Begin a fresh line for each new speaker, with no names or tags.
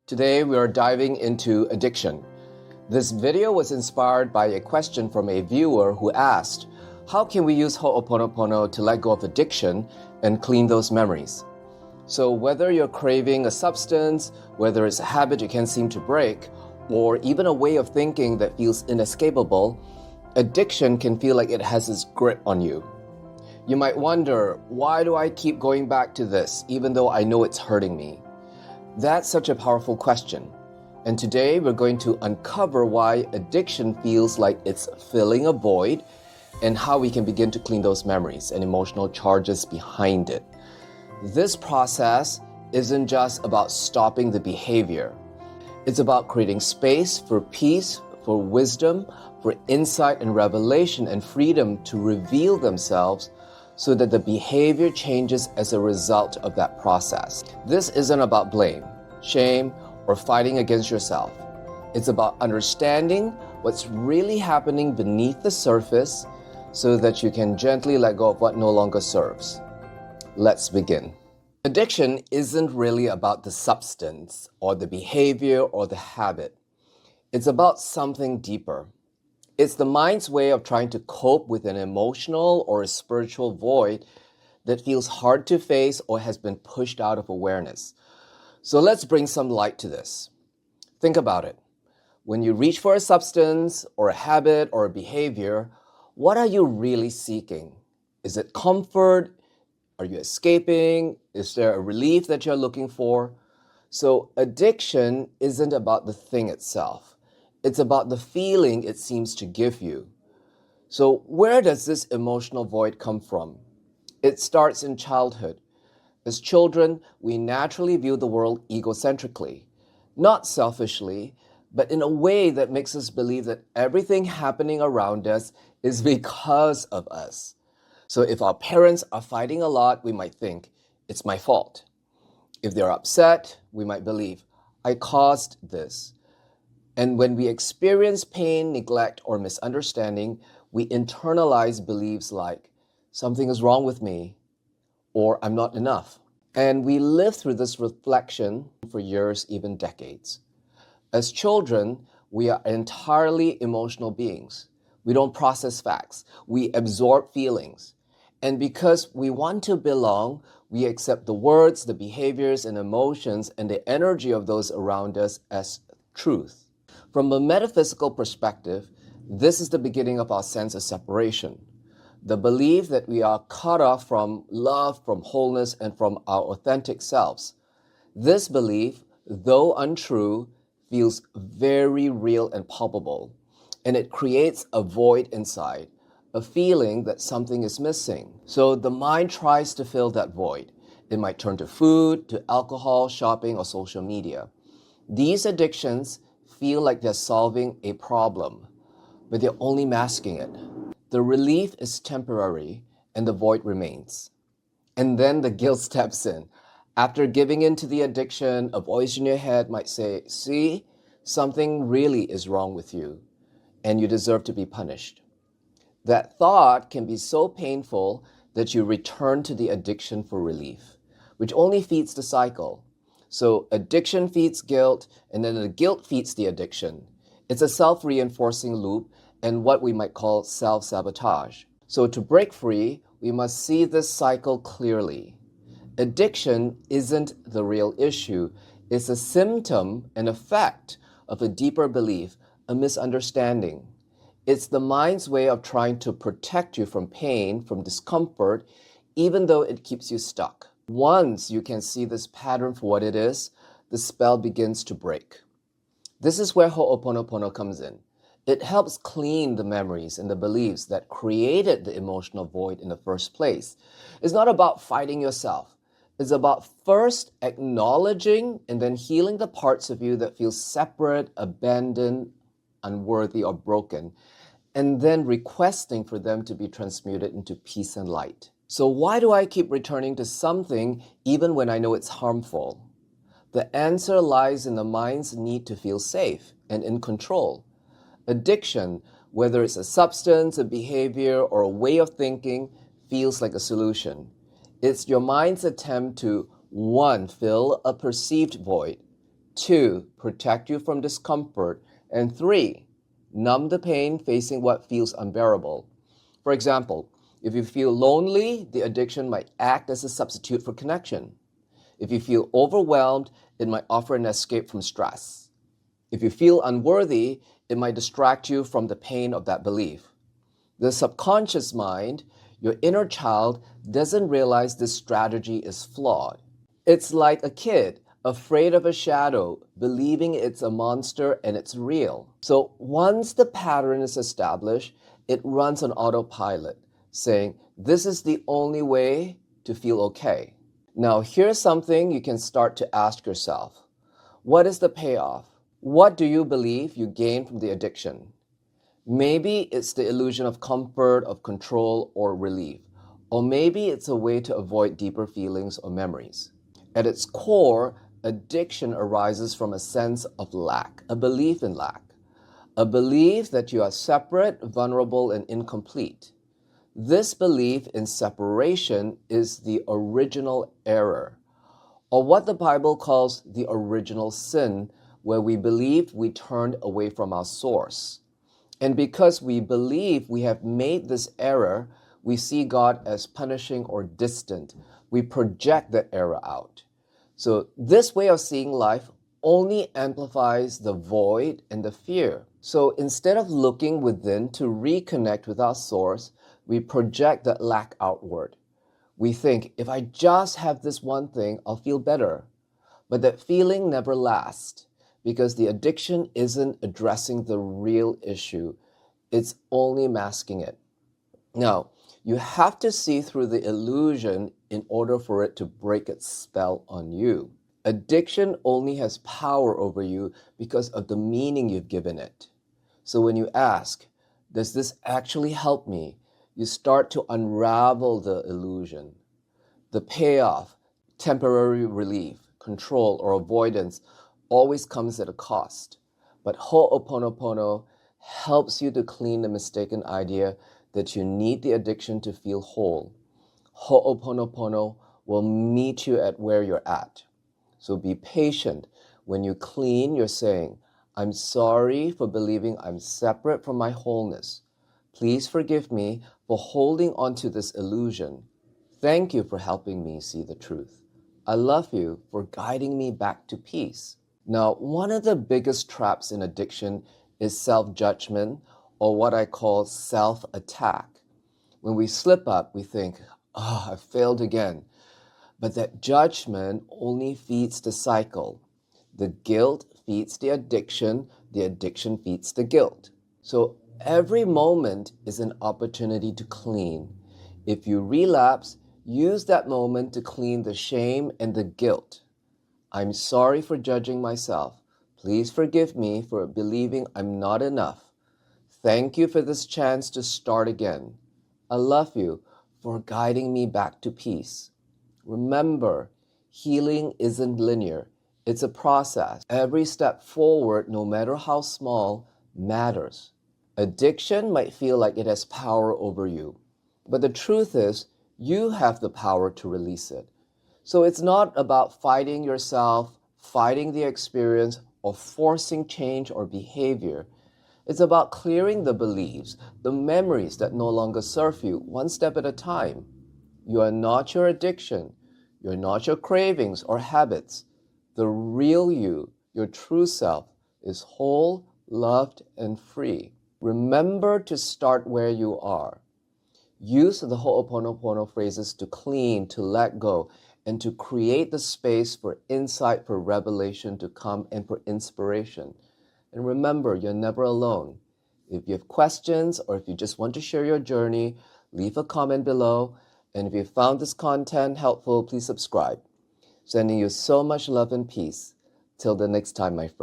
Today we are diving into addiction. This video was inspired by a question from a viewer who asked, how can we use Ho'oponopono to let go of addiction and clean those memories? So whether you're craving a substance, whether it's a habit you can't seem to break, or even a way of thinking that feels inescapable, addiction can feel like it has its grip on you. You might wonder, why do I keep going back to this even though I know it's hurting me? That's such a powerful question. And today we're going to uncover why addiction feels like it's filling a void and how we can begin to clean those memories and emotional charges behind it. This process isn't just about stopping the behavior. It's about creating space for peace, for wisdom, for insight and revelation and freedom to reveal themselves so that the behavior changes as a result of that process. This isn't about blame, shame, or fighting against yourself. It's about understanding what's really happening beneath the surface so that you can gently let go of what no longer serves. Let's begin. Addiction isn't really about the substance or the behavior or the habit. It's about something deeper. It's the mind's way of trying to cope with an emotional or a spiritual void that feels hard to face or has been pushed out of awareness. So let's bring some light to this. Think about it. When you reach for a substance or a habit or a behavior, what are you really seeking? Is it comfort? Are you escaping? Is there a relief that you're looking for? So addiction isn't about the thing itself. It's about the feeling it seems to give you. So where does this emotional void come from? It starts in childhood. As children, we naturally view the world egocentrically, not selfishly, but in a way that makes us believe that everything happening around us is because of us. So if our parents are fighting a lot, we might think, it's my fault. If they're upset, we might believe, I caused this. And when we experience pain, neglect, or misunderstanding, we internalize beliefs like, something is wrong with me, or I'm not enough. And we live through this reflection for years, even decades. As children, we are entirely emotional beings. We don't process facts. We absorb feelings. And because we want to belong, we accept the words, the behaviors, and emotions, and the energy of those around us as truth. From a metaphysical perspective, this is the beginning of our sense of separation. The belief that we are cut off from love, from wholeness, and from our authentic selves. This belief, though untrue, feels very real and palpable, and it creates a void inside, a feeling that something is missing. So the mind tries to fill that void. It might turn to food, to alcohol, shopping, or social media. These addictions feel like they're solving a problem, but they're only masking it. The relief is temporary and the void remains. And then the guilt steps in. After giving in to the addiction, a voice in your head might say, see, something really is wrong with you and you deserve to be punished. That thought can be so painful that you return to the addiction for relief, which only feeds the cycle. So addiction feeds guilt, and then the guilt feeds the addiction. It's a self-reinforcing loop and what we might call self-sabotage. So to break free, we must see this cycle clearly. Addiction isn't the real issue. It's a symptom, an effect of a deeper belief, a misunderstanding. It's the mind's way of trying to protect you from pain, from discomfort, even though it keeps you stuck. Once you can see this pattern for what it is, the spell begins to break. This is where Ho'oponopono comes in. It helps clean the memories and the beliefs that created the emotional void in the first place. It's not about fighting yourself. It's about first acknowledging and then healing the parts of you that feel separate, abandoned, unworthy, or broken, and then requesting for them to be transmuted into peace and light. So why do I keep returning to something even when I know it's harmful? The answer lies in the mind's need to feel safe and in control. Addiction, whether it's a substance, a behavior, or a way of thinking, feels like a solution. It's your mind's attempt to, one, fill a perceived void, 2, protect you from discomfort. And 3, numb the pain facing what feels unbearable. For example, if you feel lonely, the addiction might act as a substitute for connection. If you feel overwhelmed, it might offer an escape from stress. If you feel unworthy, it might distract you from the pain of that belief. The subconscious mind, your inner child, doesn't realize this strategy is flawed. It's like a kid afraid of a shadow, believing it's a monster and it's real. So once the pattern is established, it runs on autopilot, saying, this is the only way to feel okay. Now, here's something you can start to ask yourself. What is the payoff? What do you believe you gain from the addiction? Maybe it's the illusion of comfort, of control, or relief. Or maybe it's a way to avoid deeper feelings or memories. At its core, addiction arises from a sense of lack, a belief in lack, a belief that you are separate, vulnerable, and incomplete. This belief in separation is the original error, or what the Bible calls the original sin, where we believe we turned away from our source. And because we believe we have made this error, we see God as punishing or distant. We project that error out. So this way of seeing life only amplifies the void and the fear. So instead of looking within to reconnect with our source, we project that lack outward. We think, if I just have this one thing, I'll feel better. But that feeling never lasts because the addiction isn't addressing the real issue. It's only masking it. Now, you have to see through the illusion in order for it to break its spell on you. Addiction only has power over you because of the meaning you've given it. So when you ask, does this actually help me? You start to unravel the illusion. The payoff, temporary relief, control, or avoidance always comes at a cost. But Ho'oponopono helps you to clean the mistaken idea that you need the addiction to feel whole. Ho'oponopono will meet you at where you're at. So be patient. When you clean, you're saying, I'm sorry for believing I'm separate from my wholeness. Please forgive me for holding on to this illusion. Thank you for helping me see the truth. I love you for guiding me back to peace. Now, one of the biggest traps in addiction is self-judgment, or what I call self-attack. When we slip up, we think, I failed again. But that judgment only feeds the cycle. The guilt feeds the addiction feeds the guilt. So every moment is an opportunity to clean. If you relapse, use that moment to clean the shame and the guilt. I'm sorry for judging myself. Please forgive me for believing I'm not enough. Thank you for this chance to start again. I love you for guiding me back to peace. Remember, healing isn't linear. It's a process. Every step forward, no matter how small, matters. Addiction might feel like it has power over you, but the truth is, you have the power to release it. So it's not about fighting yourself, fighting the experience, or forcing change or behavior. It's about clearing the beliefs, the memories that no longer serve you, one step at a time. You are not your addiction. You're not your cravings or habits. The real you, your true self, is whole, loved, and free. Remember to start where you are. Use the Ho'oponopono phrases to clean, to let go, and to create the space for insight, for revelation to come, and for inspiration. And remember, you're never alone. If you have questions or if you just want to share your journey, leave a comment below. And if you found this content helpful, please subscribe. Sending you so much love and peace. Till the next time, my friend.